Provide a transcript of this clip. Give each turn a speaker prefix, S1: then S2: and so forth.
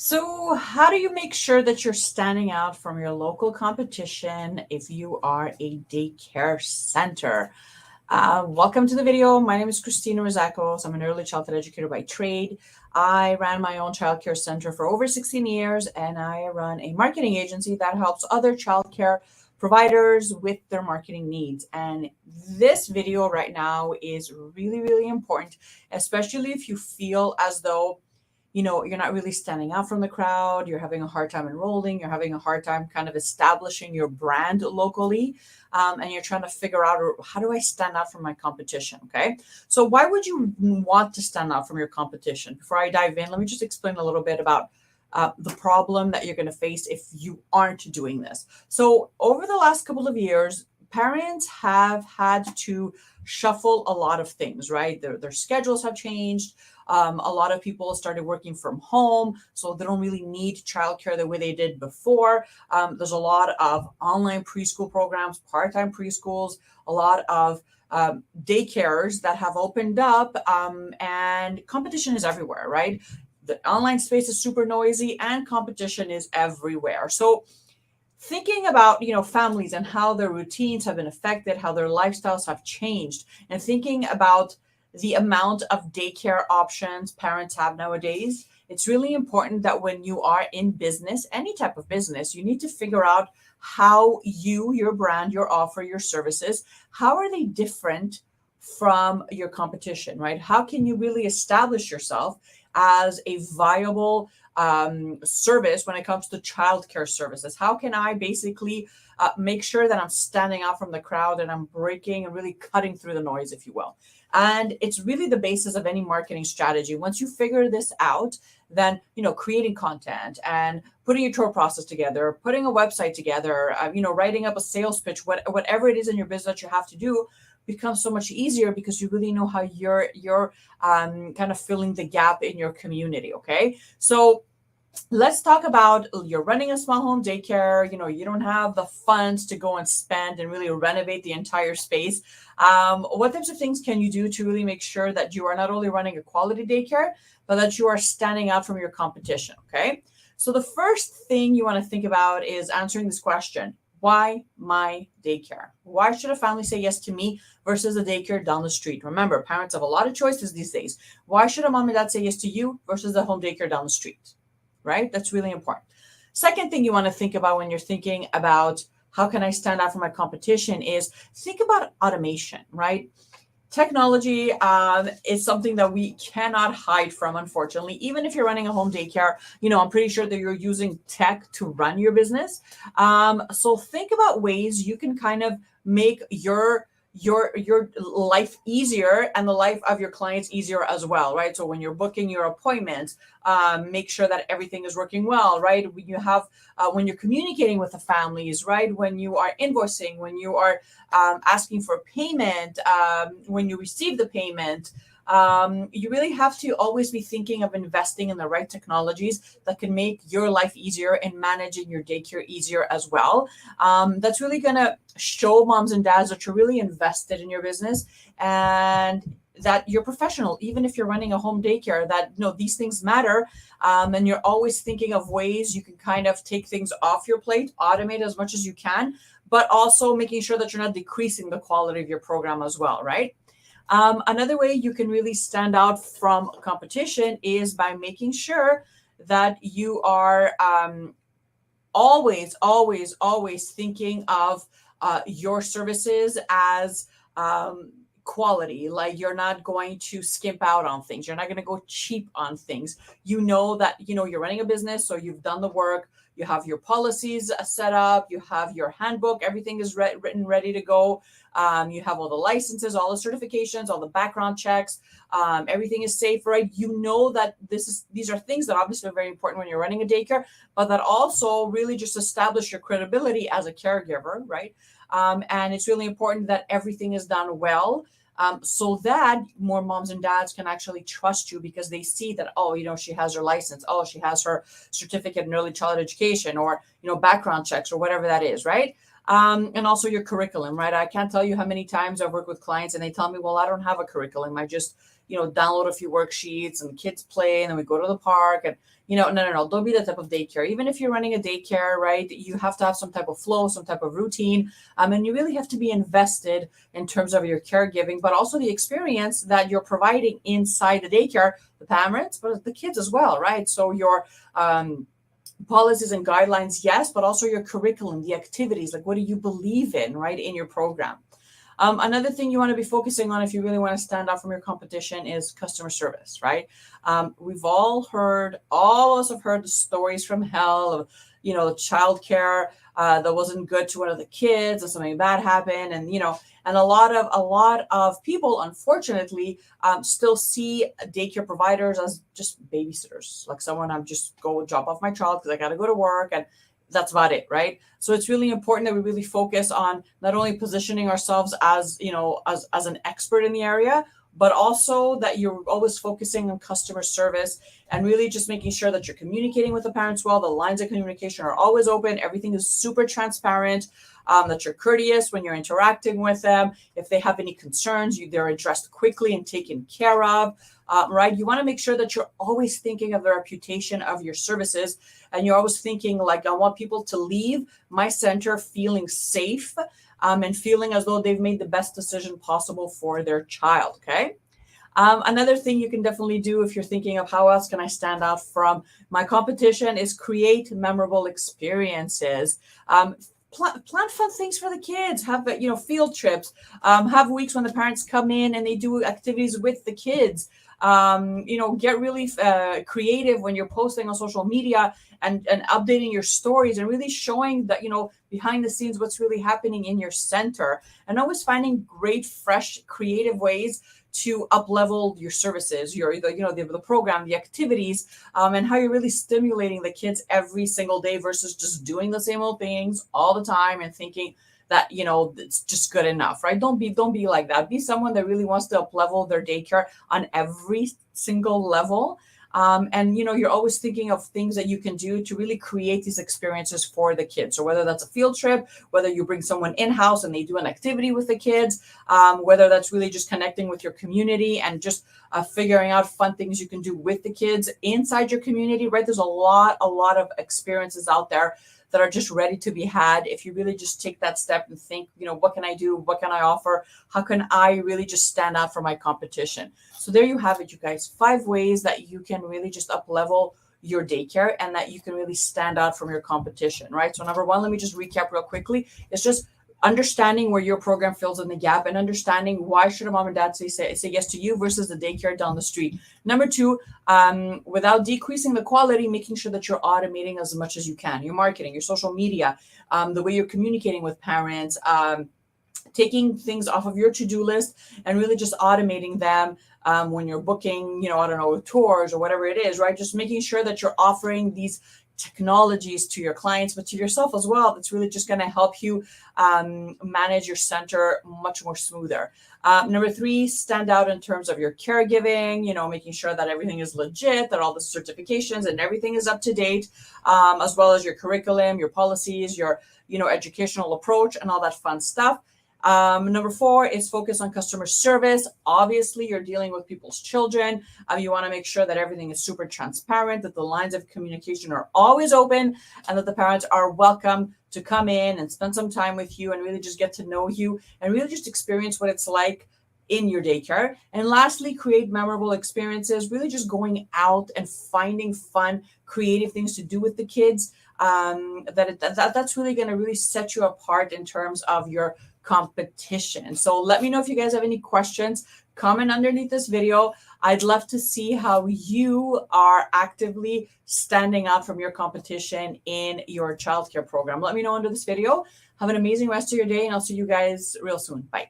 S1: So, how do you make sure that you're standing out from your local competition if you are a daycare center? Welcome to the video. My name is Christina Rizakos. I'm an early childhood educator by trade. I ran my own childcare center for over 16 years, and I run a marketing agency that helps other childcare providers with their marketing needs. And this video right now is really, really important, especially if you feel as though you're not really standing out from the crowd, you're having a hard time enrolling, you're having a hard time kind of establishing your brand locally, and you're trying to figure out, how do I stand out from my competition? Okay, so why would you want to stand out from your competition? Before I dive in, let me just explain a little bit about the problem that you're going to face if you aren't doing this. So over the last couple of years, parents have had to shuffle a lot of things, right? Their schedules have changed. A lot of people started working from home, so they don't really need childcare the way they did before. There's a lot of online preschool programs, part-time preschools, a lot of daycares that have opened up, and competition is everywhere, right? The online space is super noisy and competition is everywhere. So thinking about families and how their routines have been affected, how their lifestyles have changed, and thinking about the amount of daycare options parents have nowadays, it's really important that when you are in business, any type of business, you need to figure out how your brand, your offer, your services, how are they different from your competition, right? How can you really establish yourself as a viable service when it comes to childcare services? How can I basically make sure that I'm standing out from the crowd and I'm breaking and really cutting through the noise, if you will? And it's really the basis of any marketing strategy. Once you figure this out, then creating content and putting your tour process together, putting a website together, writing up a sales pitch, whatever it is in your business that you have to do, becomes so much easier because you really know how you're kind of filling the gap in your community. Okay, so let's talk about, you're running a small home daycare, you don't have the funds to go and spend and really renovate the entire space. What types of things can you do to really make sure that you are not only running a quality daycare, but that you are standing out from your competition? Okay, so the first thing you want to think about is answering this question: why my daycare? Why should a family say yes to me versus a daycare down the street? Remember, parents have a lot of choices these days. Why should a mom and dad say yes to you versus the home daycare down the street? Right? That's really important. Second thing you want to think about when you're thinking about how can I stand out from my competition is think about automation, right? Technology is something that we cannot hide from, unfortunately. Even if you're running a home daycare, I'm pretty sure that you're using tech to run your business. So think about ways you can kind of make your life easier and the life of your clients easier as well, right? So when you're booking your appointments, make sure that everything is working well, right? When you're communicating with the families, right? When you are invoicing, when you are asking for payment, when you receive the payment, you really have to always be thinking of investing in the right technologies that can make your life easier and managing your daycare easier as well. That's really going to show moms and dads that you're really invested in your business and that you're professional, even if you're running a home daycare, that these things matter. And you're always thinking of ways you can kind of take things off your plate, automate as much as you can, but also making sure that you're not decreasing the quality of your program as well, right? Another way you can really stand out from competition is by making sure that you are always, always, always thinking of your services as quality. Like, you're not going to skimp out on things. You're not going to go cheap on things. You know that, you're running a business, so you've done the work. You have your policies set up. You have your handbook. Everything is written, ready to go. You have all the licenses, all the certifications, all the background checks. Everything is safe, right? You know that these are things that obviously are very important when you're running a daycare, but that also really just establish your credibility as a caregiver, right? And it's really important that everything is done well. So that more moms and dads can actually trust you because they see that, she has her license. Oh, she has her certificate in early childhood education, or, background checks or whatever that is, right? And also your curriculum, right? I can't tell you how many times I've worked with clients and they tell me, well, I don't have a curriculum. I just, download a few worksheets and the kids play and then we go to the park and, no, don't be that type of daycare. Even if you're running a daycare, right, you have to have some type of flow, some type of routine. And you really have to be invested in terms of your caregiving, but also the experience that you're providing inside the daycare, the parents, but the kids as well, right? So your, policies and guidelines, yes, but also your curriculum, the activities, like what do you believe in, right, in your program. Another thing you want to be focusing on if you really want to stand out from your competition is customer service, right? All of us have heard the stories from hell of, childcare that wasn't good to one of the kids and something bad happened. And a lot of people, unfortunately, still see daycare providers as just babysitters, like someone I'm just go drop off my child because I got to go to work and that's about it, right? So it's really important that we really focus on not only positioning ourselves as, as an expert in the area, but also that you're always focusing on customer service and really just making sure that you're communicating with the parents well. The lines of communication are always open. Everything is super transparent, that you're courteous when you're interacting with them. If they have any concerns, they're addressed quickly and taken care of. Right? You want to make sure that you're always thinking of the reputation of your services and you're always thinking like, I want people to leave my center feeling safe and feeling as though they've made the best decision possible for their child. Okay. Another thing you can definitely do if you're thinking of how else can I stand out from my competition is create memorable experiences. Plan fun things for the kids, have field trips, have weeks when the parents come in and they do activities with the kids. Get really creative when you're posting on social media and updating your stories and really showing that, behind the scenes, what's really happening in your center, and always finding great, fresh, creative ways to up level your services, the program, the activities, and how you're really stimulating the kids every single day versus just doing the same old things all the time and thinking that, it's just good enough, right? Don't be like that. Be someone that really wants to up level their daycare on every single level. And you're always thinking of things that you can do to really create these experiences for the kids. So whether that's a field trip, whether you bring someone in-house and they do an activity with the kids, whether that's really just connecting with your community and just figuring out fun things you can do with the kids inside your community, right? There's a lot of experiences out there that are just ready to be had if you really just take that step and think, what can I do? What can I offer? How can I really just stand out from my competition? So there you have it, you guys. 5 ways that you can really just up level your daycare and that you can really stand out from your competition, right? So number 1, let me just recap real quickly. It's just understanding where your program fills in the gap and understanding why should a mom and dad say yes to you versus the daycare down the street. Number 2, without decreasing the quality, making sure that you're automating as much as you can, your marketing, your social media, the way you're communicating with parents, taking things off of your to-do list and really just automating them when you're booking, tours or whatever it is, right? Just making sure that you're offering these technologies to your clients, but to yourself as well. That's really just going to help you manage your center much more smoother. Number 3, stand out in terms of your caregiving, making sure that everything is legit, that all the certifications and everything is up to date, as well as your curriculum, your policies, your, educational approach and all that fun stuff. Number 4 is focus on customer service. Obviously, you're dealing with people's children. You want to make sure that everything is super transparent, that the lines of communication are always open, and that the parents are welcome to come in and spend some time with you and really just get to know you and really just experience what it's like in your daycare. And lastly, create memorable experiences, really just going out and finding fun, creative things to do with the kids. That's really going to really set you apart in terms of your competition. So let me know if you guys have any questions. Comment underneath this video. I'd love to see how you are actively standing out from your competition in your childcare program. Let me know under this video. Have an amazing rest of your day, and I'll see you guys real soon. Bye.